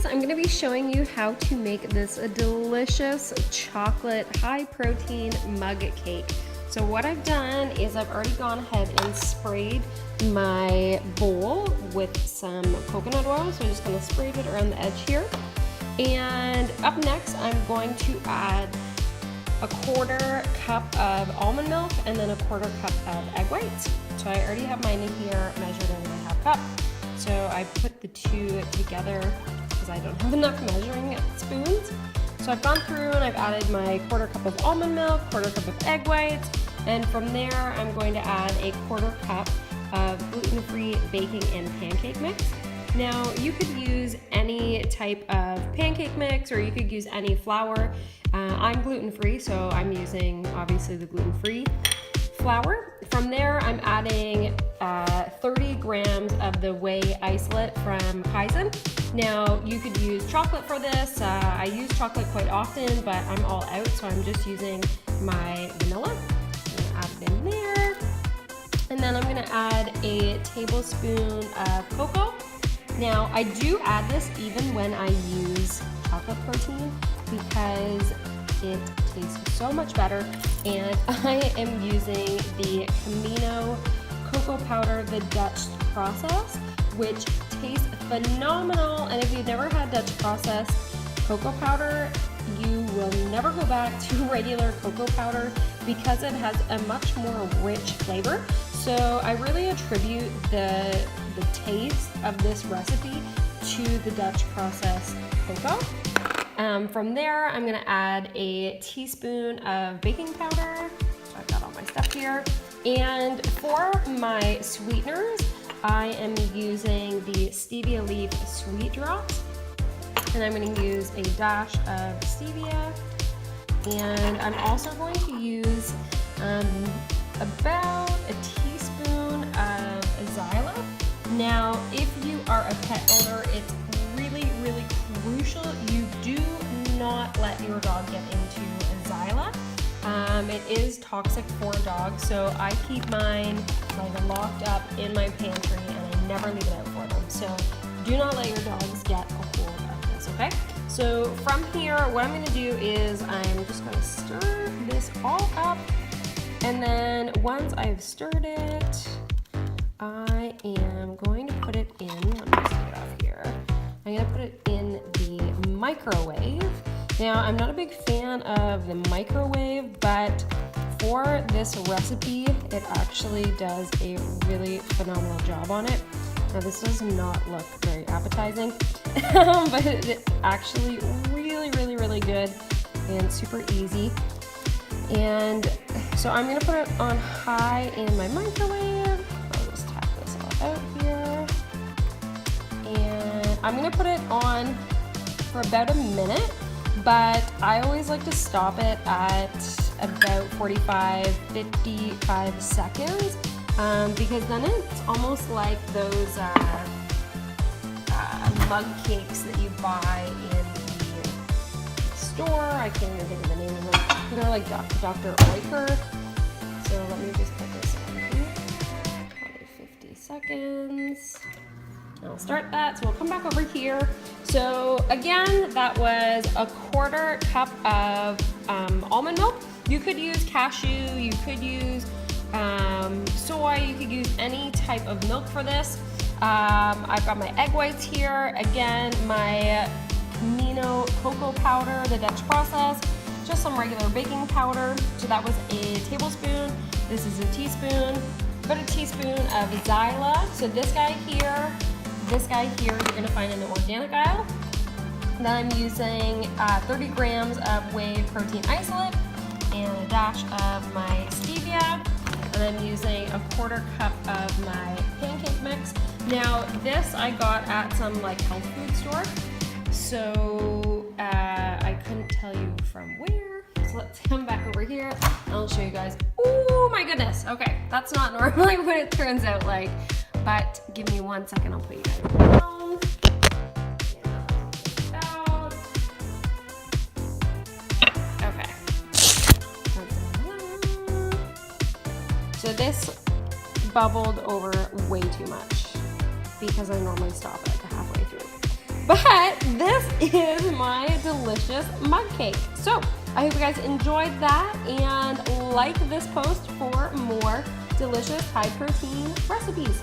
guys, I'm going to be showing you how to make this delicious chocolate high protein mug cake. So what I've done is I've already gone ahead and sprayed my bowl with some coconut oil. So I'm just going to spray it around the edge here. And up next, I'm going to add a 1/4 cup of almond milk and then a 1/4 cup of egg whites. So I already have mine here measured in my 1/2 cup. So I put the two together because I don't have enough measuring spoons. So I've gone through and I've added my 1/4 cup of almond milk, 1/4 cup of egg whites, and from there I'm going to add a 1/4 cup of gluten-free baking and pancake mix. Now you could use any type of pancake mix or you could use any flour. I'm gluten-free, so I'm using obviously the gluten-free flour. From there, I'm adding 30 grams of the whey isolate from Kaizen. Now, you could use chocolate for this. I use chocolate quite often, but I'm all out, so I'm just using my vanilla. I'm gonna add it in there. And then I'm gonna add a tablespoon of cocoa. Now, I do add this even when I use chocolate protein because it tastes so much better, and I am using the Camino cocoa powder, the Dutch process, which tastes phenomenal. And if you've never had Dutch processed cocoa powder, you will never go back to regular cocoa powder because it has a much more rich flavor. So I really attribute the taste of this recipe to the Dutch processed cocoa. From there, I'm gonna add a teaspoon of baking powder. So I've got all my stuff here. And for my sweeteners, I am using the Stevia Leaf Sweet Drops. And I'm gonna use a dash of stevia. And I'm also going to use about a teaspoon of xyla. Now, if you are a pet owner, it's really crucial you do not let your dog get into xyla. It is toxic for dogs, so I keep mine like locked up in my pantry and I never leave it out for them. So do not let your dogs get a hold of this, okay? So from here, what I'm gonna do is I'm just gonna stir this all up, and then once I've stirred it, I am going to put it in, let me just get it off here. I'm gonna put it in the microwave. Now, I'm not a big fan of the microwave, but for this recipe, it actually does a really phenomenal job on it. Now, this does not look very appetizing, but it's actually really good and super easy. And so I'm gonna put it on high in my microwave. I'll just tap this all out here. And I'm gonna put it on for about a minute, but I always like to stop it at about 45-55 seconds because then it's almost like those mug cakes that you buy in the store. I can't even think of the name of them. They're like Dr. Oetker. So let me just put this on here. Probably 50 seconds. I'll start that, so we'll come back over here. So again, that was a 1/4 cup of almond milk. You could use cashew, you could use soy, you could use any type of milk for this. I've got my egg whites here. Again, my Camino cocoa powder, the Dutch process, just some regular baking powder. So that was a tablespoon. This is a teaspoon. About a teaspoon of xyla. So this guy here you're gonna find in the organic aisle. Then I'm using 30 grams of whey protein isolate and a dash of my stevia. And I'm using a 1/4 cup of my pancake mix. Now this I got at some like health food store. So I couldn't tell you from where. So let's come back over here and I'll show you guys. Oh my goodness. Okay, that's not normally what it turns out like. But give me 1 second, I'll put you guys down. Okay. So this bubbled over way too much because I normally stop it like halfway through. But this delicious mug cake. So I hope you guys enjoyed that, and like this post for more delicious high protein recipes.